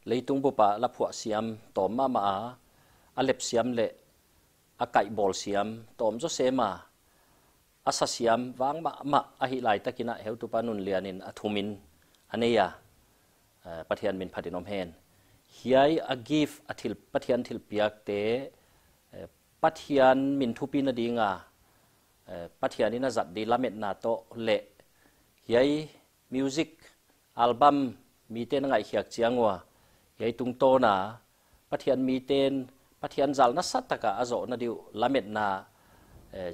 leitung bupa la phua siam tom ma alep siam le akai bol siam tom jo sema asa siam wang ma a hi lai takina heu tu panun lianin athumin aneya pathian min phadinom hen hiai a give athil pathian thil piak te pathian min thupin adinga pathian ina zat di lamet na to le hiai music album mi ten ngai hiak chiangwa hiai tung to na pathian mi ten pathian zal na sataka azo na diu lamet na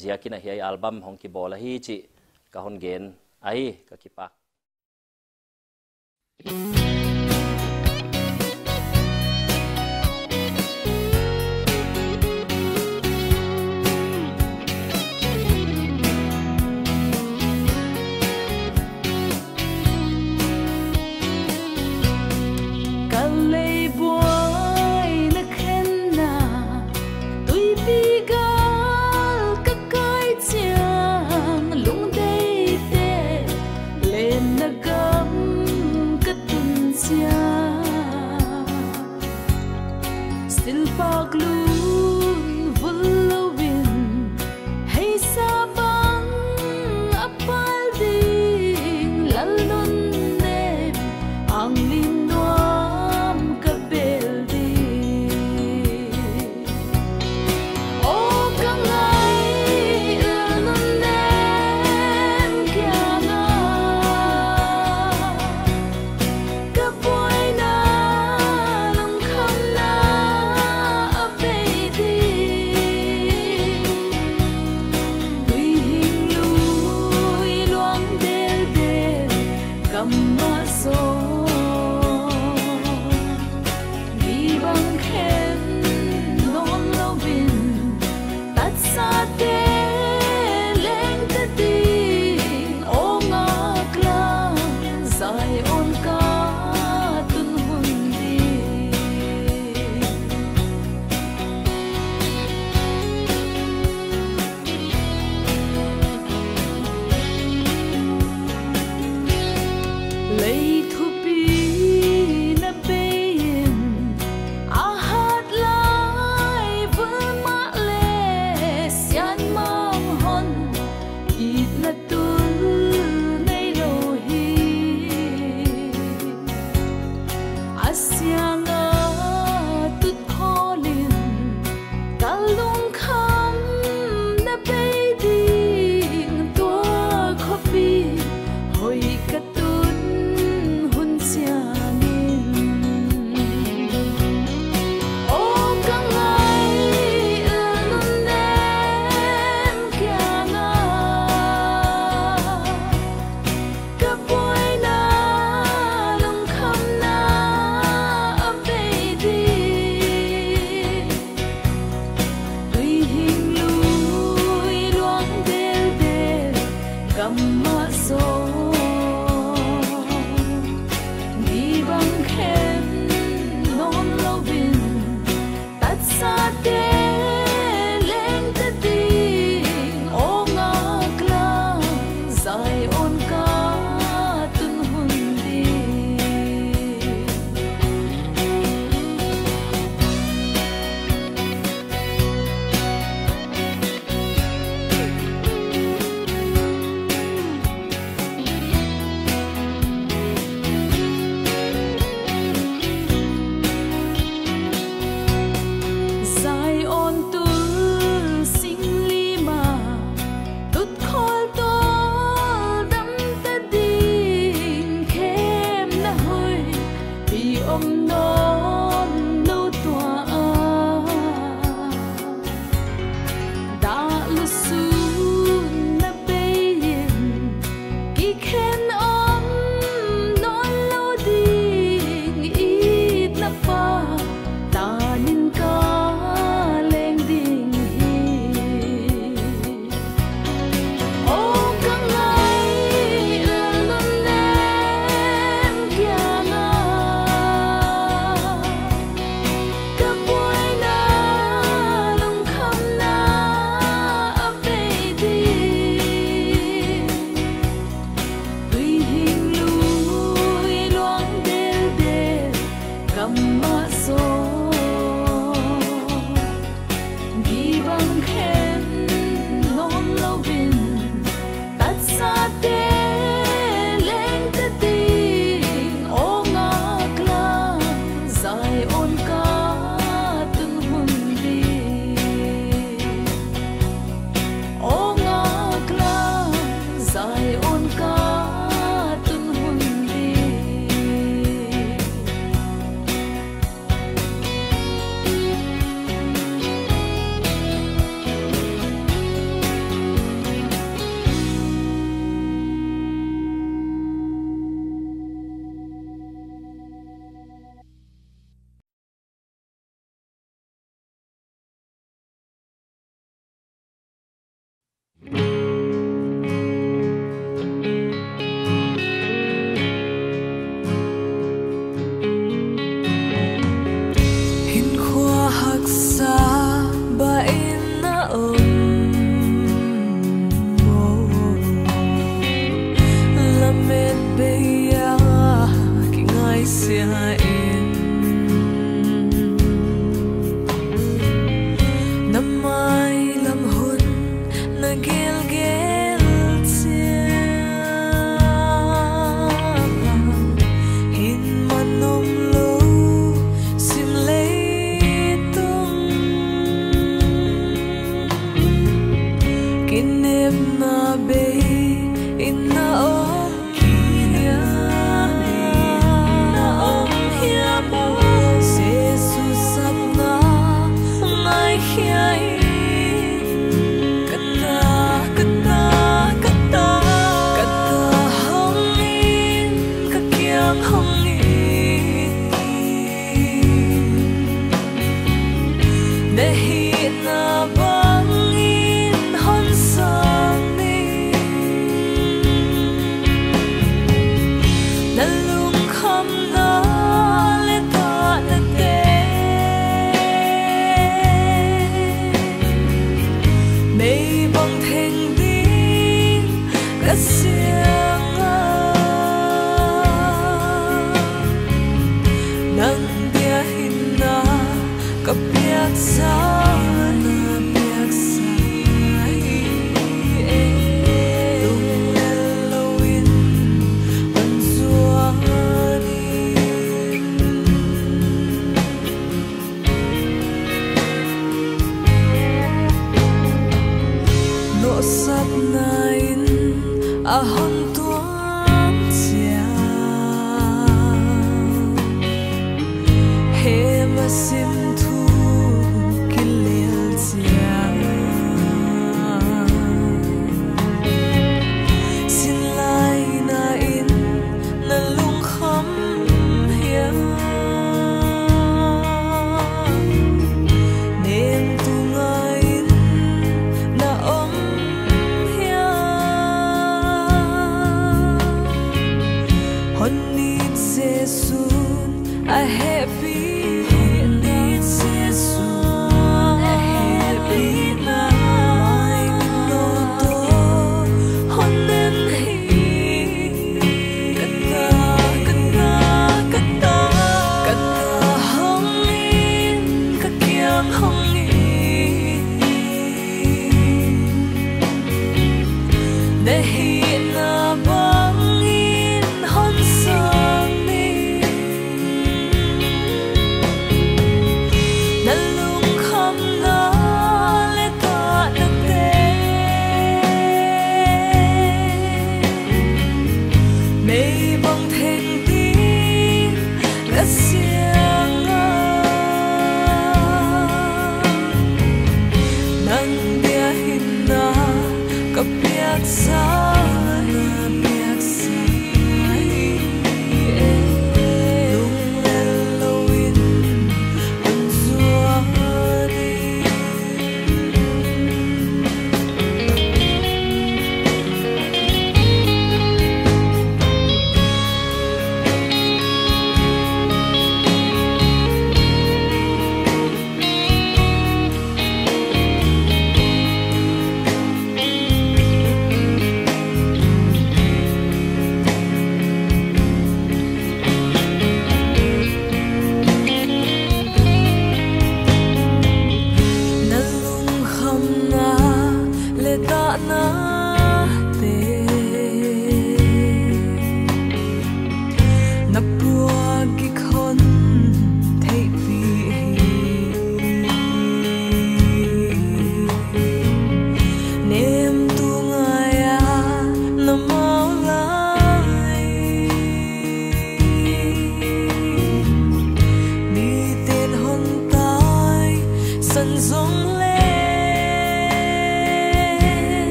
ziakina hiai album hong ki bola hi chi ka hon gen ai ka kipak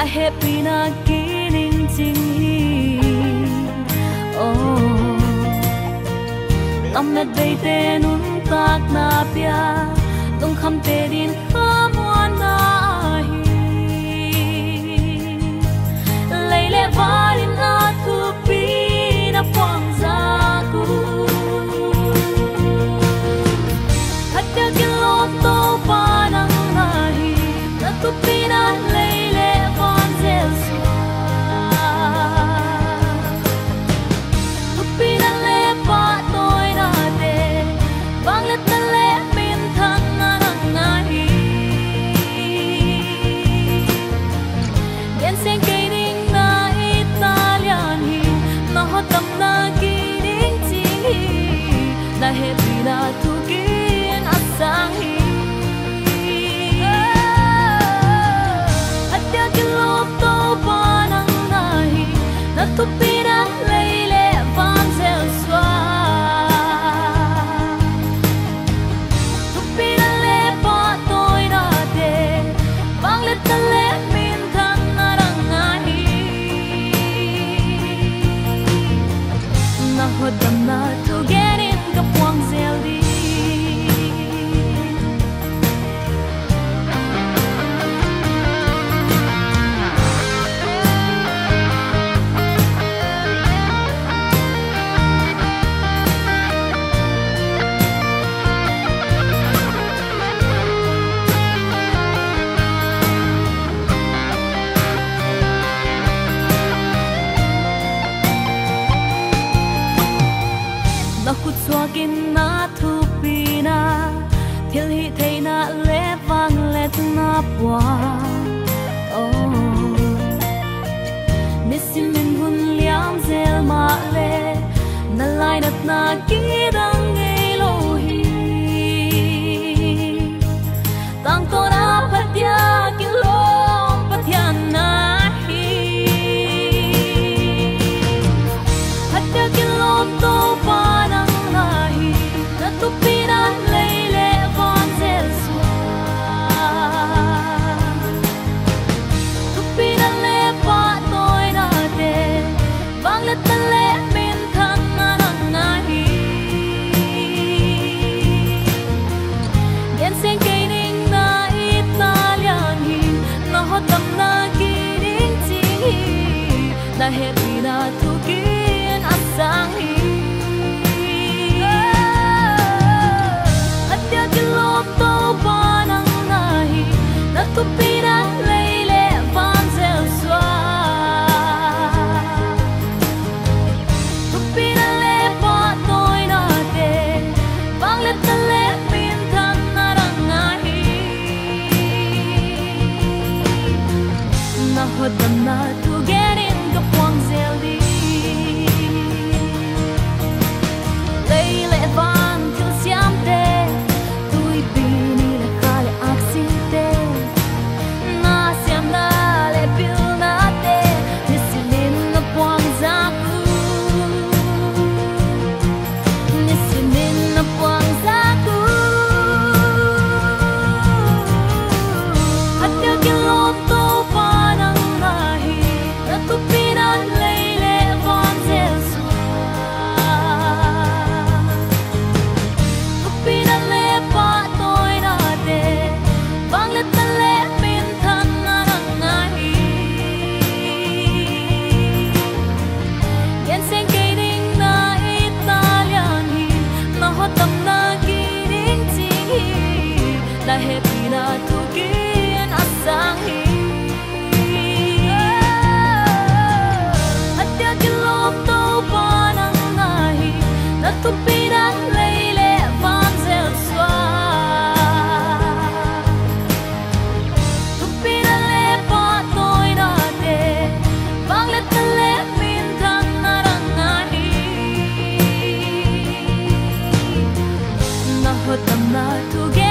a happy na kining jing oh tamet bay te nun tak na pia tung kham te din khamwan na leile valin na thu pi na phong za ku hatta kilo to pa nang nahi na tu pi na leile van zel swa tu pi na le pa toy na de bang let na le min thang na nang nahi gen seng ke na happy na tugin asang hi at ya kilop to pa nang nahi na tupira leile van zel swa tupira le pa toy na de bang let na le min thang na rang nahi na hodam na tugin Quang zel đi na khut swagin na thu pi na thil hi thei na le wang let na pwa oh nisimin hun liam zel ma le na lai nat na ki dang ngei lo hi tang to na patya ki lom patyan na hi hatta ki lom to pa tu pina leile van zel swa tu pina le pa toy na de bang let na le min thang na nang nahi gen seng ke ning na italian hi na hotam na kiring chi na happy na tu kin asang hi to pa nang nahi na tu pina leile van zel swa tu pina le pa toy na de bang let na le min thang na rang nahi na hodam na tu get in ka quang zel di leile van til siam de happy na tugin asang hi at ya kilop to pa nang nahi na tu pina leile van zel swa tu pina le pa toy na de bang let na le min thang na rang nahi na hodam na tugin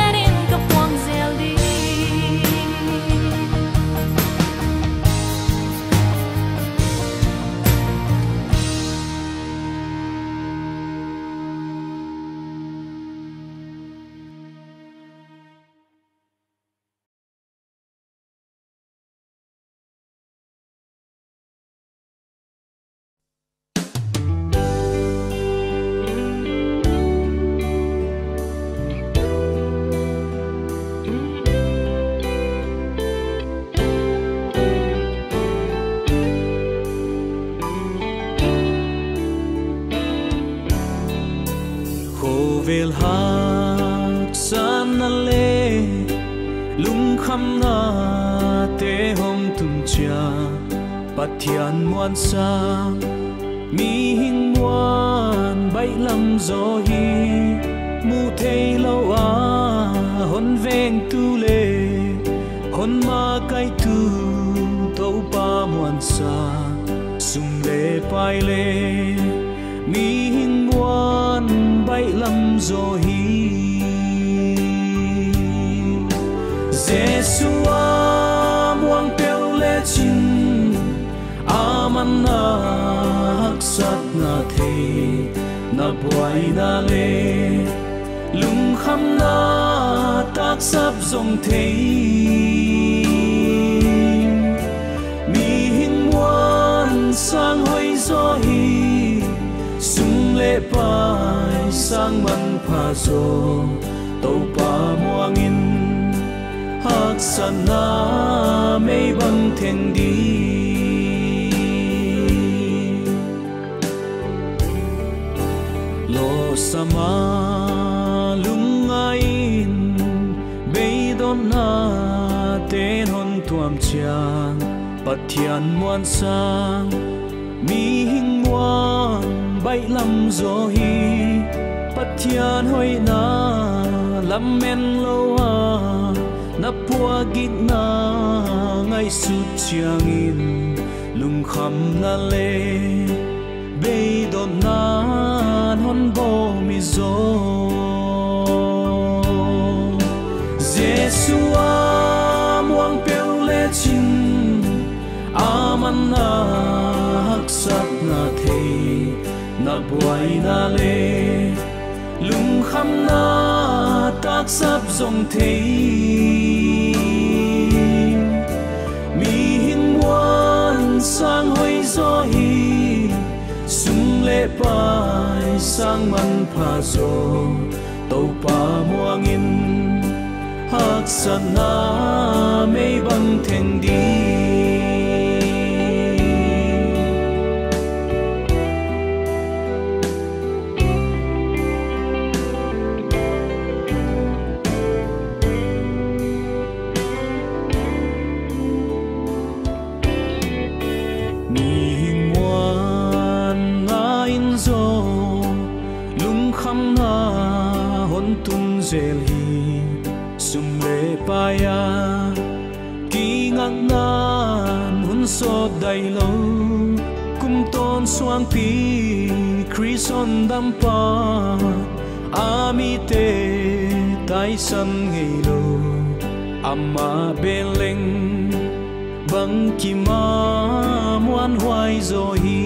khăm na te hom tum cha pathian muan sa mi hing muan bay lam gió hi mu thei lâu à hôn veng tu lệ hôn ma kai tu tàu pa muan sa sum lệ pai lệ mi hing muan bay lam gió hi Jesua muang peo le chin aman na hak sat na the na boy na le lung kham na tak sap zong the mi hing muan sang hoi zo hi sung le pai sang man pha zo tàu pa muang in hak sana mei bang theng đi lo sama lungain bei don na ten hon tuam chiang pathian muan sang mi hing muan bay lam zo hi pathian hoi na lam men lo a na pua git na ngay sut chiang in lung kham na le bei don na hon bo mi zo Jesua muang peo le chin aman na hak sat na the na boy na le lung kham na tak sap zong the sang hoi zo hi sung le pai sang man pha zo tàu pa muang in hak sana mei bang theng đi zel hi sum le paya ki ngang nan hun so dai lo kum ton swang pi krison dam pa ami te tai san ngei lo amma beleng bang ki ma muan hoai zo hi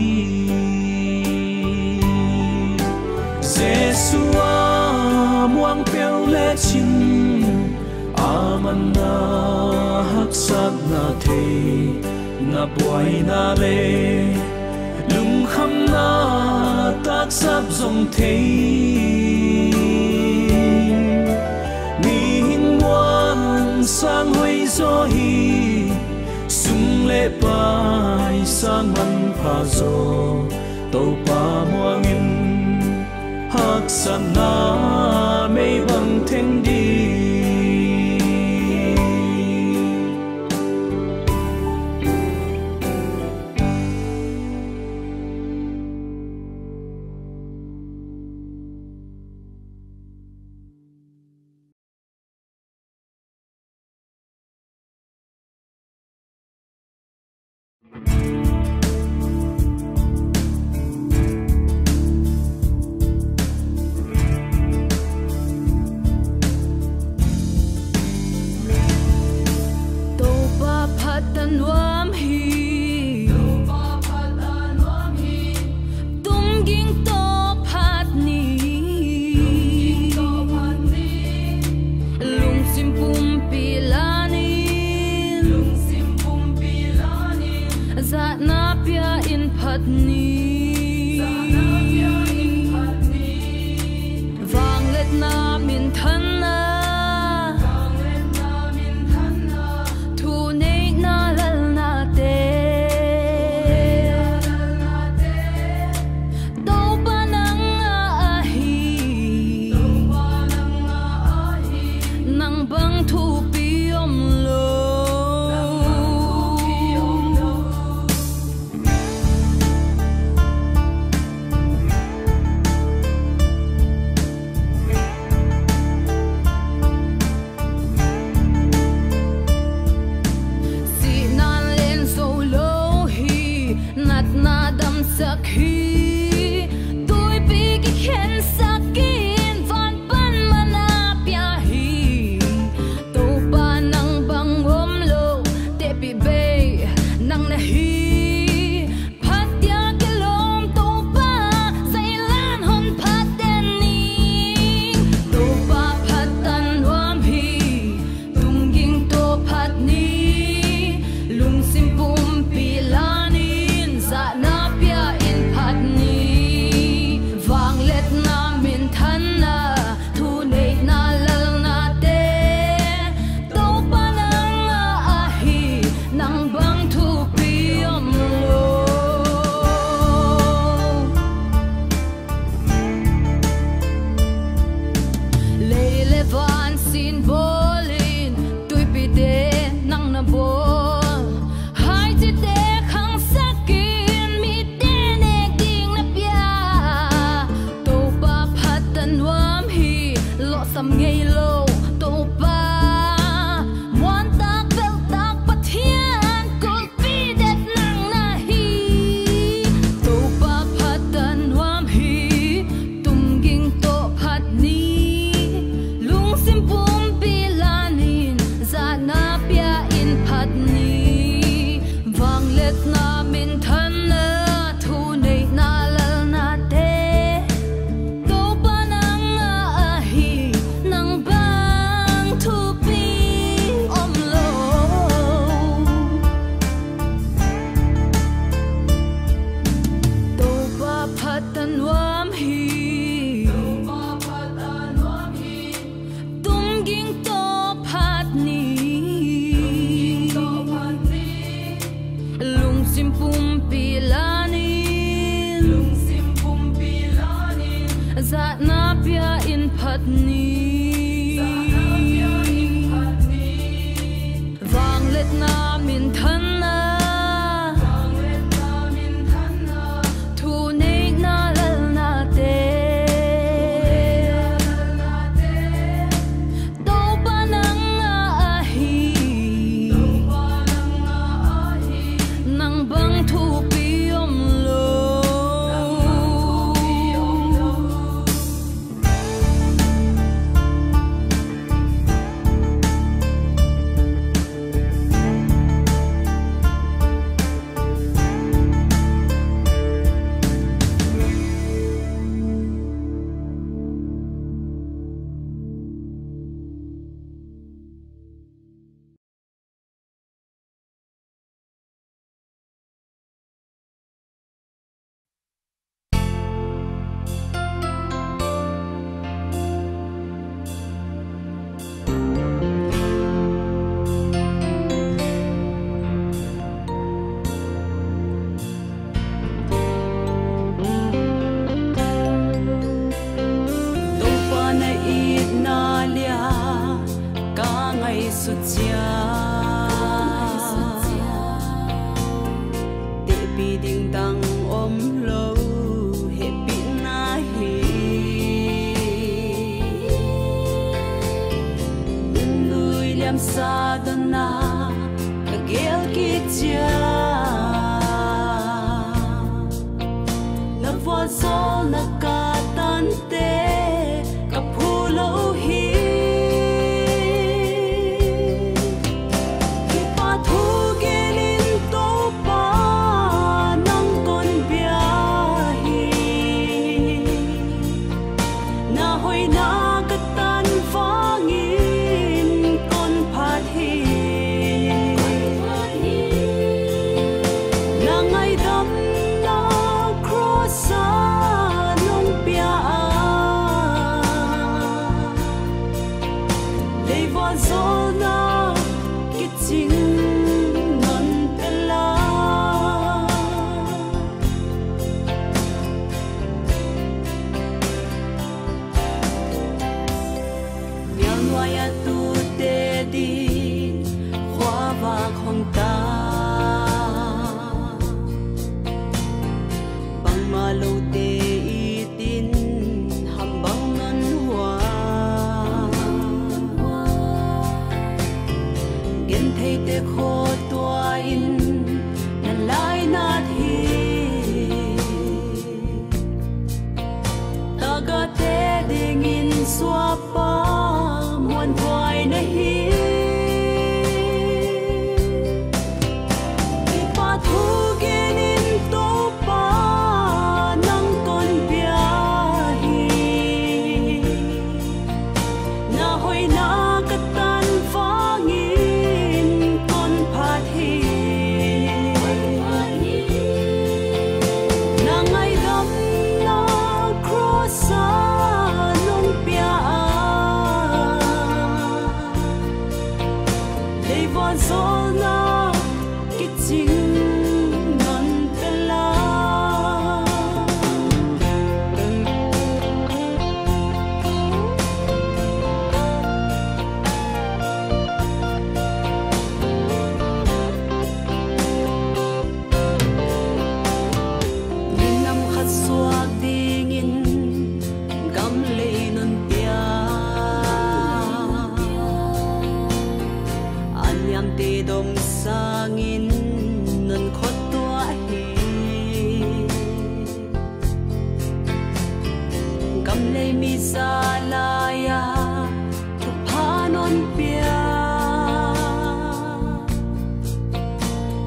Jesua muang peo le chin aman na hak sat na the na boy na le lung kham na tak sap zong the mi hing muan sang hoi zo hi sung le pai sang man pha zo tàu pa muang in hak sana mei bang theng đi nang bang thu pi om lo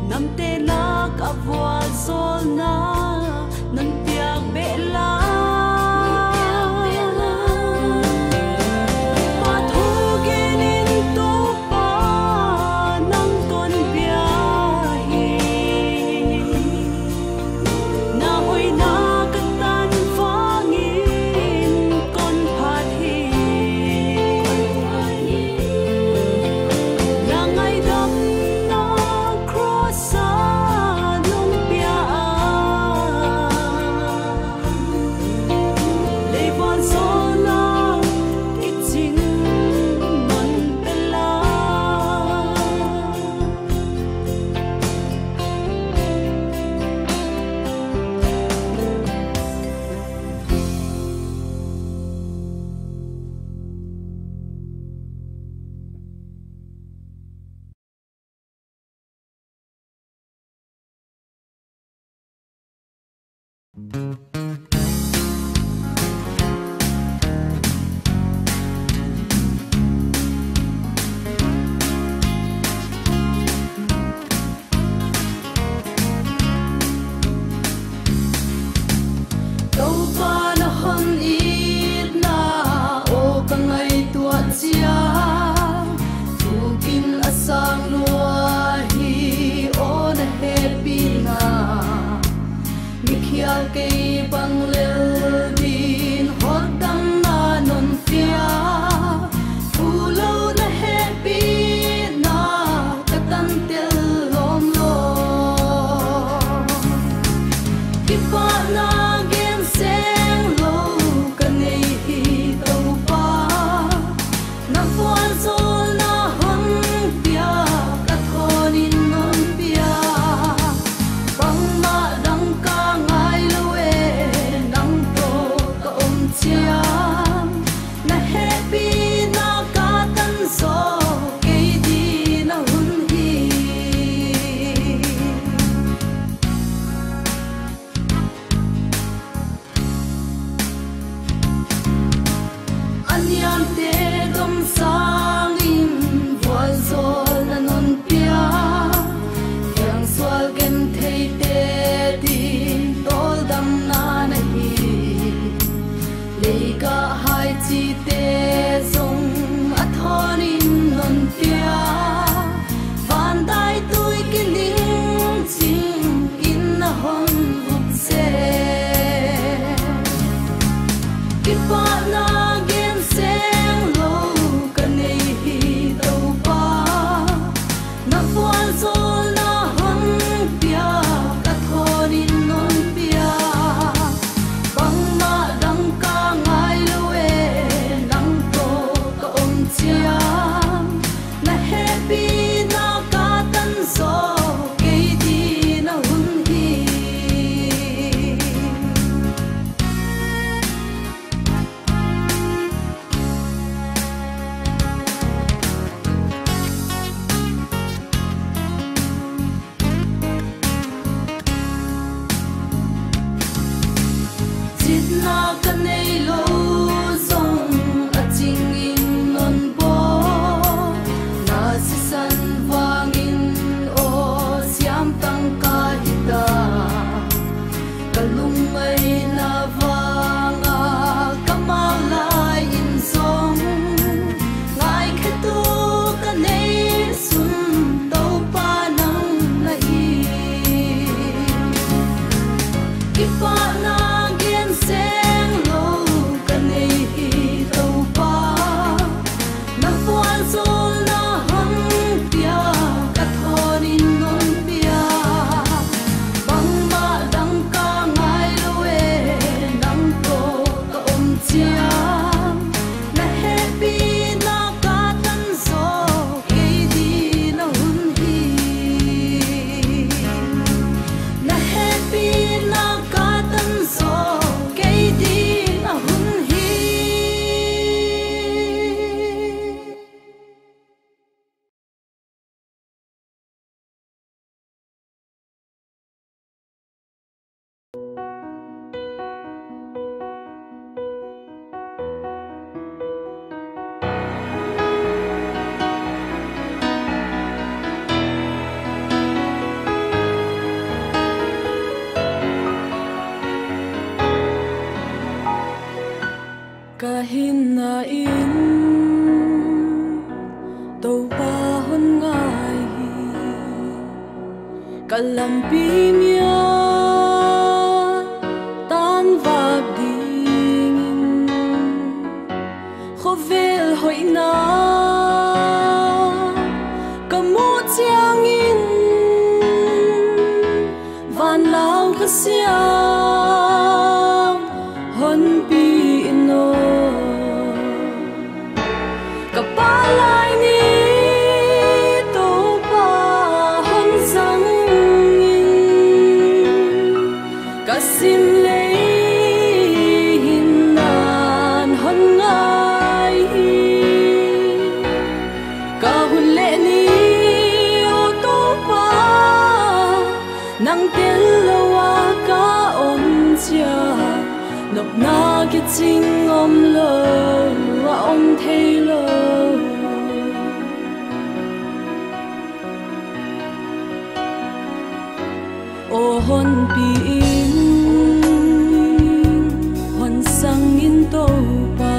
Nam te la ka vua zol na nan piak be la Happy na katan kalampi mia tan vak ding khovel hoina kamu chiang in van lao khasiam hon pi no kapalai ni to pa hon sang in kasim le hin nan hon ngai ka hun le ni o to pa nang tel lawa ka om chia nop na ki ching om lo wa om thei lo o hon pi in hon sang in to pa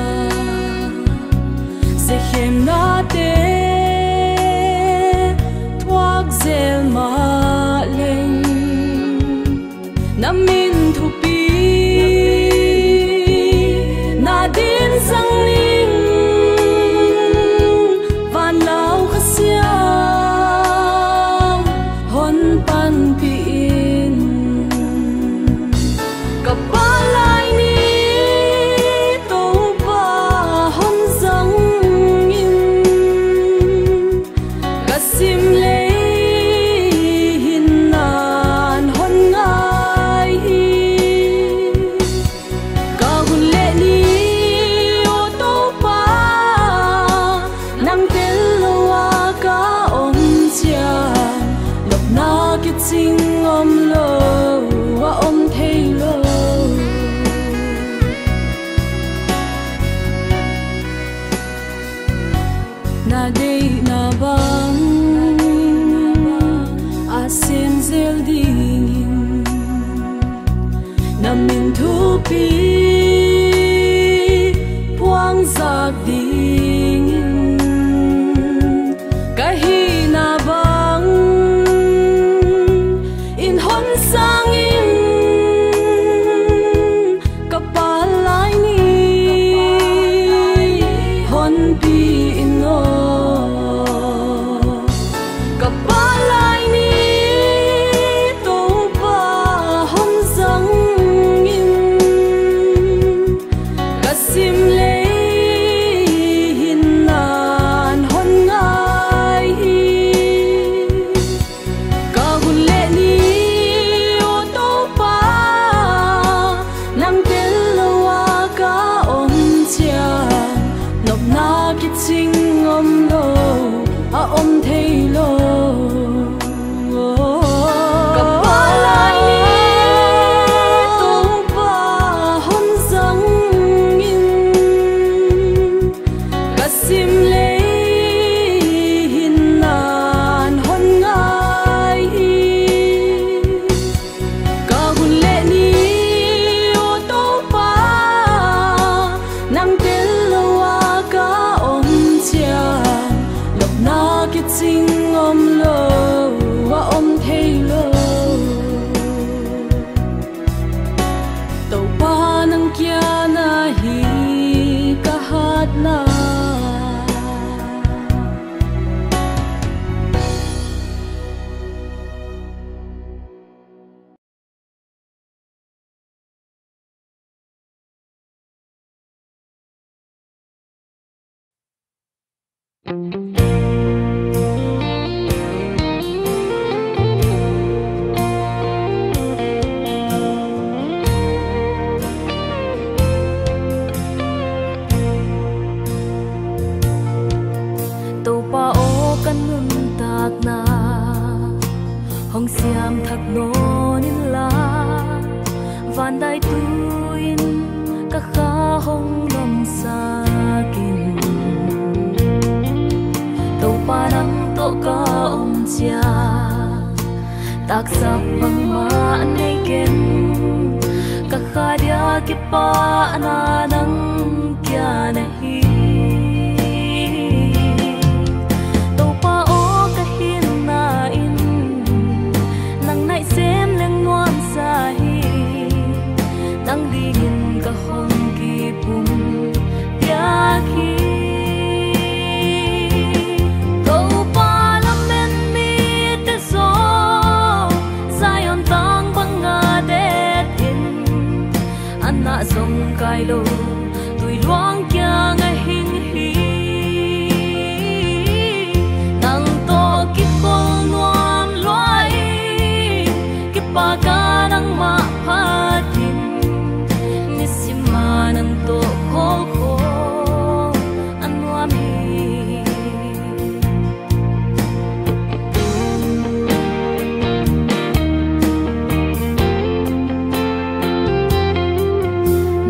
se hem na te thuak zel ma leng namin thu pi na din sang ling van lao khasiam hon pan pi in kapalai ni to pa hon sang in kasim le hin nan hon ngai ka hun le ni o to pa nang tel lawa ka om chia lop na ki ching om lo wa om thei lo na dei na bang asin zel ding namin thu pi puang zak ding kahi na bang in hon sang in kapalai ni hon pi no kapalai ni to pa hon sang in kasim le hin nan hon ngai ka hun le ni o to pa nang tel lawa ka om chia nop na ki ching om lo a om thei lo kapalai ni to pa hon sang in kasim le hin nan hon ngai ka hun le ni o to pa nang tel lawa ka om chia lop na ki ching om lo wa om thei lo to pa nang kya na hi ka hat na to pa o kan nun tak na hong siam thak no nin la van dai tuin ka kha hong lam sa kin to pa nang to ka om chia tak sap bang ma nei ken ka kha dia ki pa na nang kya nahi to pa o ka hin na in cài lô tuổi loang kia ngày hình hi nang to kip bol nuam loai kip pa ka nang ma phatin nisima nang to kho kho anwam hi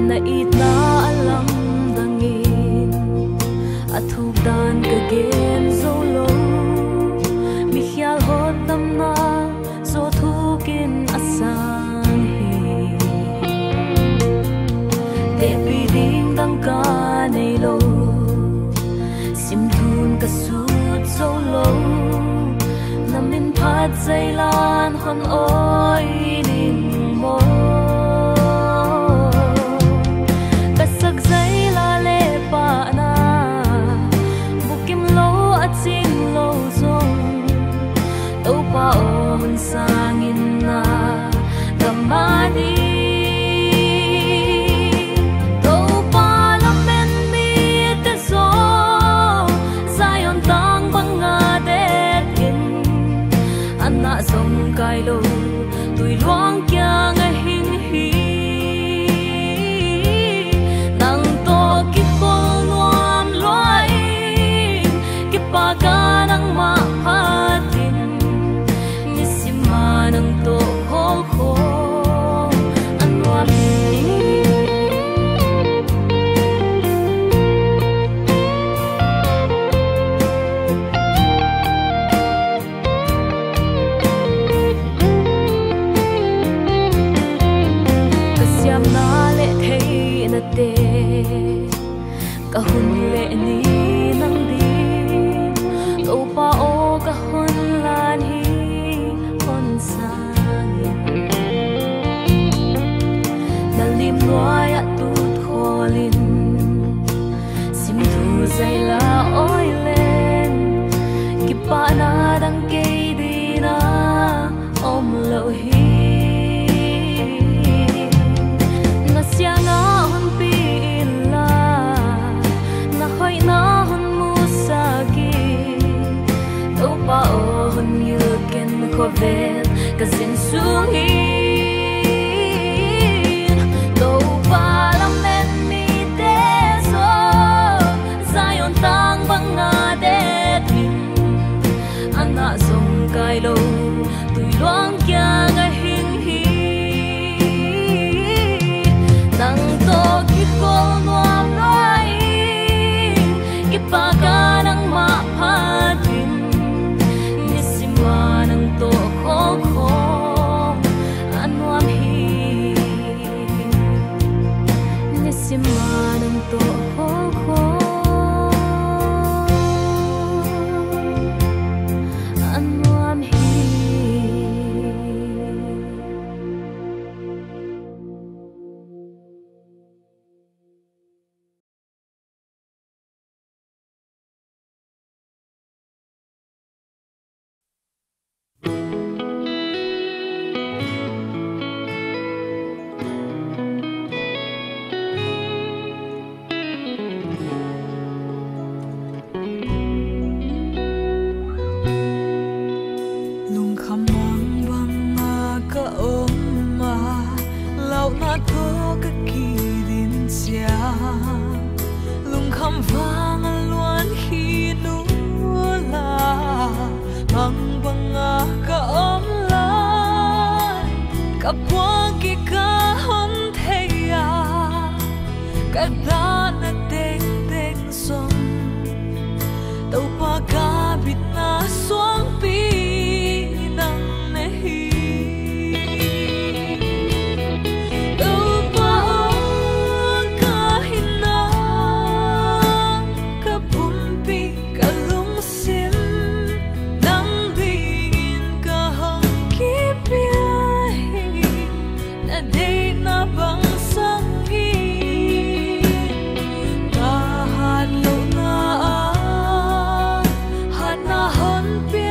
na itna alam dangin athuk dan ka gen zolo mi khial hot tam na zo thukin asang hi te pi ding dang ka nei lo sim thun ka sut zolo namin phat zailan hon oi nin mo kasak zai la le pa na bukim lo at sin lo zong to pa on sangin na kamani to pa la men mi te zo zion tang banga de in anna zong kai lo tui luang kya nga hin hi nang to ki kol nuam loi ki pa ka nang ma phatin nisima nang to kho kho anwam kasyam na le thei na te ka hun le ni nang di to pa o ka hun lan hi hon sang dalim noai at tut kholin sim thu zai la oi len ki pa na dang ke di na om lo hi na sia nga hon pi la na hoi na hon mu sa ki to pa o hon yu ken ko ven ka sin sung hi to pa la men mi te so zion tang bang na de tin anna song kai lo tui luang kya nga hin hi nang to ki kol nuam loi ki pa ka nang ma phatin nisima nang to kho kho anwam hi nisima nang to kho kho anwam hi lung kham mang bang ma ka om ma lau na tho ka ki din sia lung kham vang luan hi nu la mang bang ma ka om la ka bwa ki ka hon thei ya ka da na teng teng song to pa ka bit na swang pi nang ne hi to pa o ka hin na ka pum pi ka lung sim nang bin ka hong ki pi na de na bang sang hi ka han lo na han na hon pi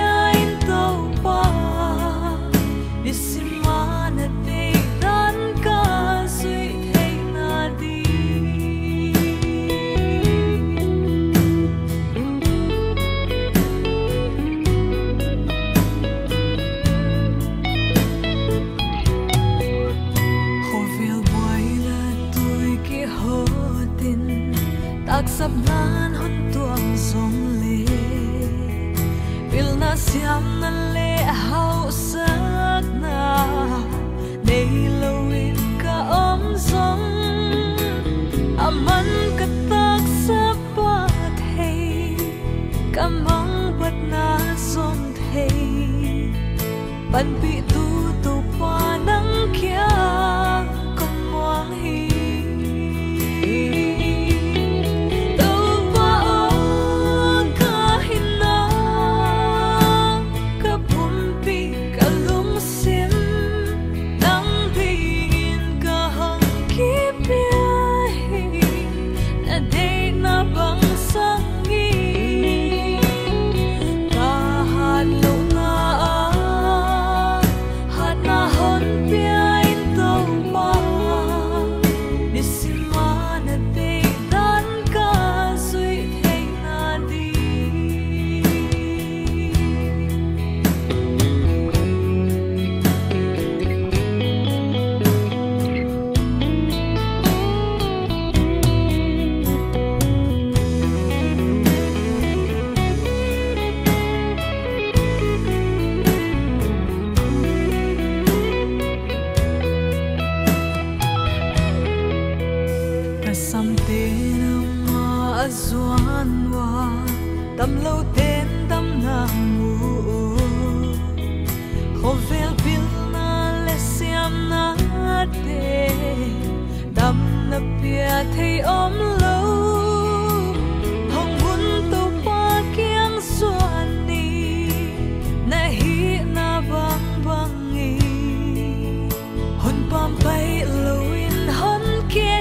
xiêm na lệ hậu sắc na đây lâu in cả ôm giống aman cả tác sắc ba thầy cả mong bật na zom thầy ban bị tu tu qua nắng kia con ngoan hi tâm lâu tên tâm nàng ngủ khổ vel bil na le xiêm na de đam na pia thấy ôm lâu hồng hun tu pa kiang xuân ni na hi na bang bang nghi hôn pam bay lâu in hôn kia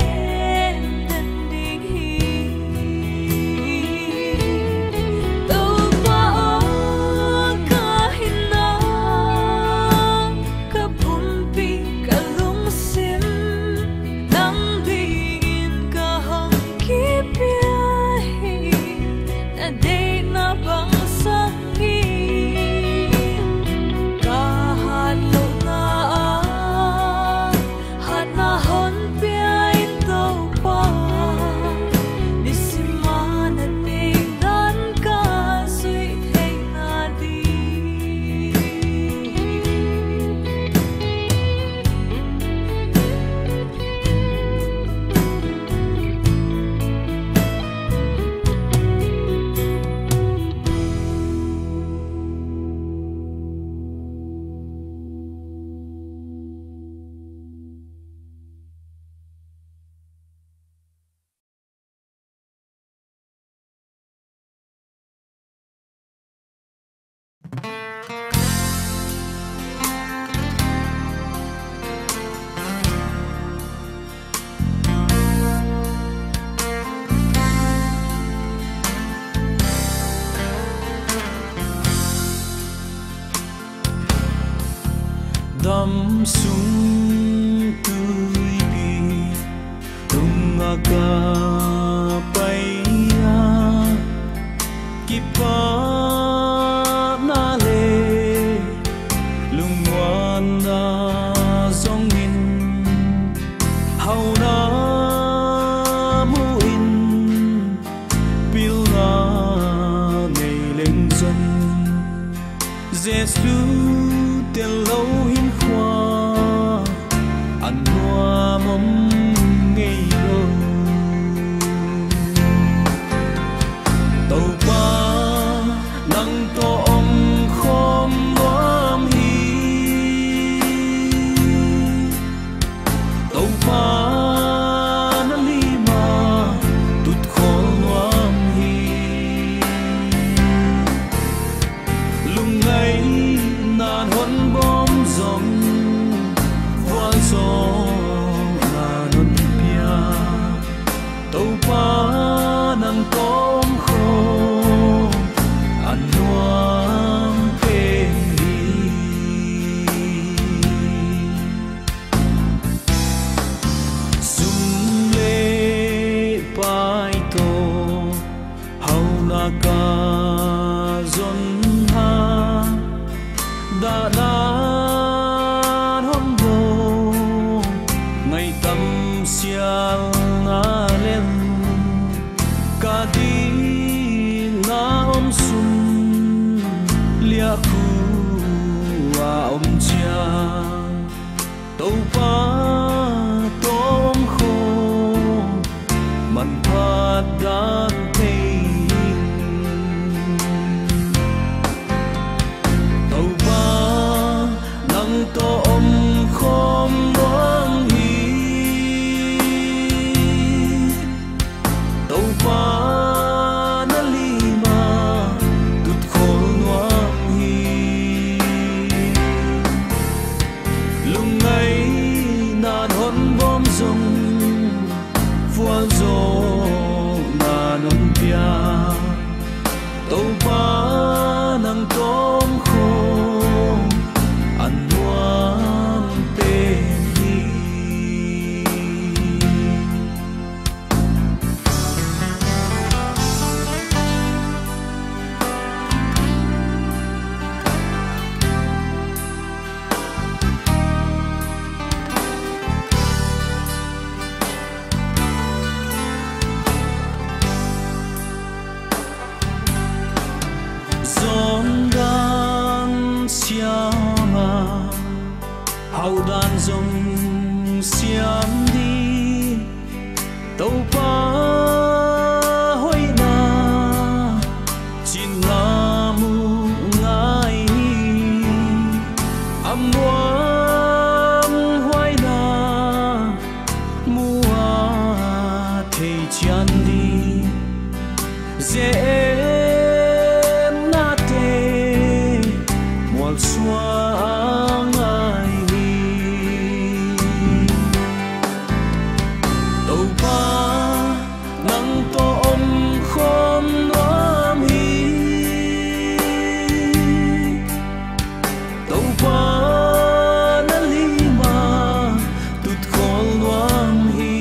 đắm sung tươi đi tung aga bay kipa na le lung wan na zong in hau na mu in pil na nei leng zon Jesu tel lâu hin khoa an noa mom ngei lo tàu pa tom khô man phat dan thei tàu pa nang to om khom wang hi tàu pa na lima tut khol wang hi lung ngay nan hon bom zong fual zo na non pia tàu pa nang tom kho an nuam pe hi zon dan siama hau dan zong siam đi tàu pa hoi na chin na mu ngai amuam hoi na mua thei chan đi dễ xoang ai tàu pa nang to om khom nuam hi tàu pa na lima tut khol nuam hi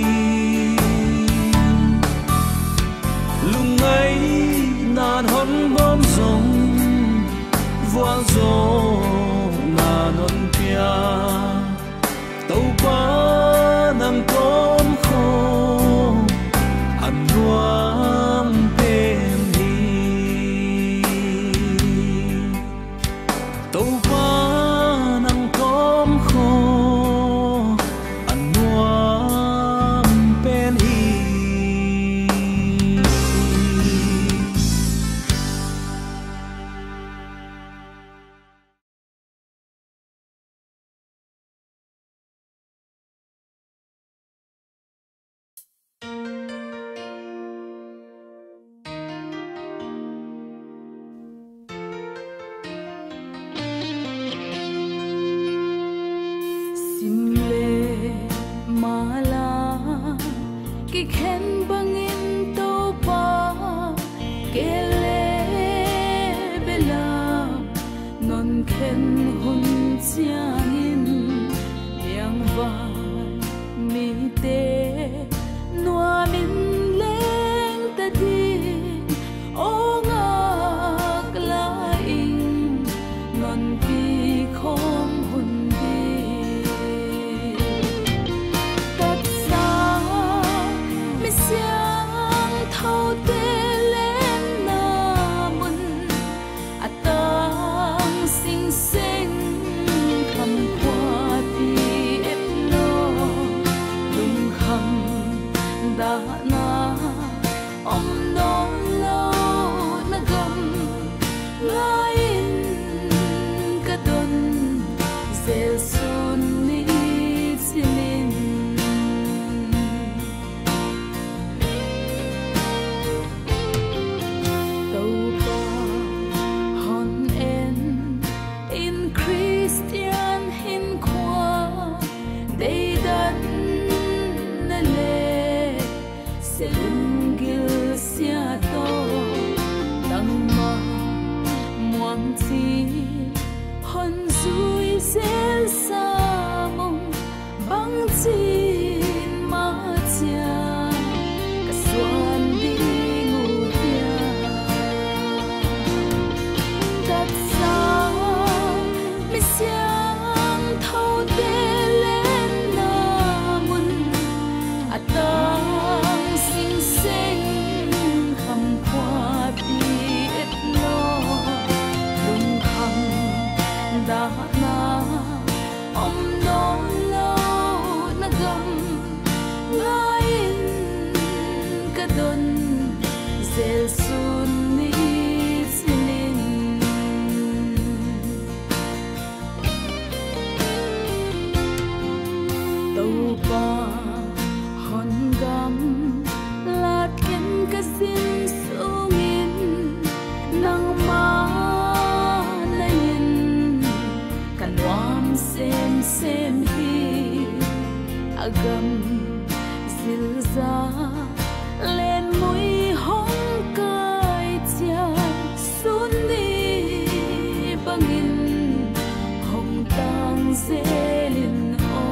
lung ngay nan hon bom zong vuang zo na non pia tàu pa nang tom kho an nuam pen hi tàu pa nang tom kho an nuam pen hi ki khen bangin to pa kele bela non khen hun chiangin yang va mi te noa min leng ta di onga klaing non pi khom hun siang thâu tê lên na mun atang sing sing kham qua pi ep lo lung kham da na om non lo na gam ngain ka don zel sun ni silin hon zui zel sa mong bang chin ma chia ka suan đi ngu tia tat sa mi siang thâu tê lên na mun atang sing sing kham qua pi et lo lung kham da na agam zilza lên mũi hong cay chia sun đi bangin hong tang zelin o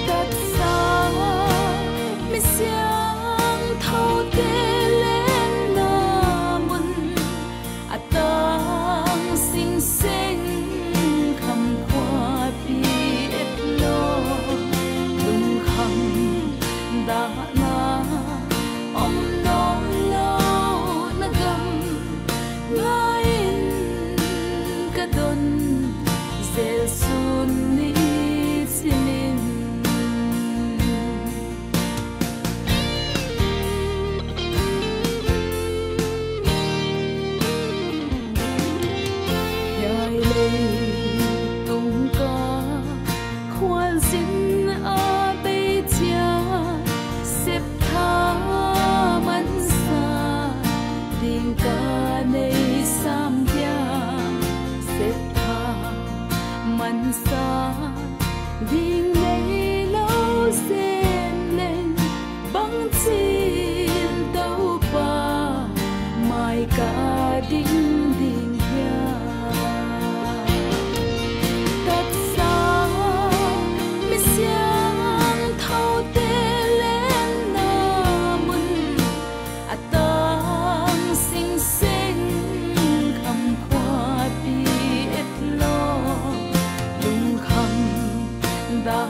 tat sa mi siang thâu tê lên na mun atang sing sing kham khoa pi et lo lung kham da na om no lo na gam ngain ka don zel sun ni chilin yai le tung ca khoan xin a be chia xếp tha man sa ding ca nei sam ya xếp tha man sa ding nei lo sen lên băng chin đâu pa mai ca ding ding ya tat sa mi siang thâu tê lên na mun atang sing sing kham khoa pi et lo lung kham da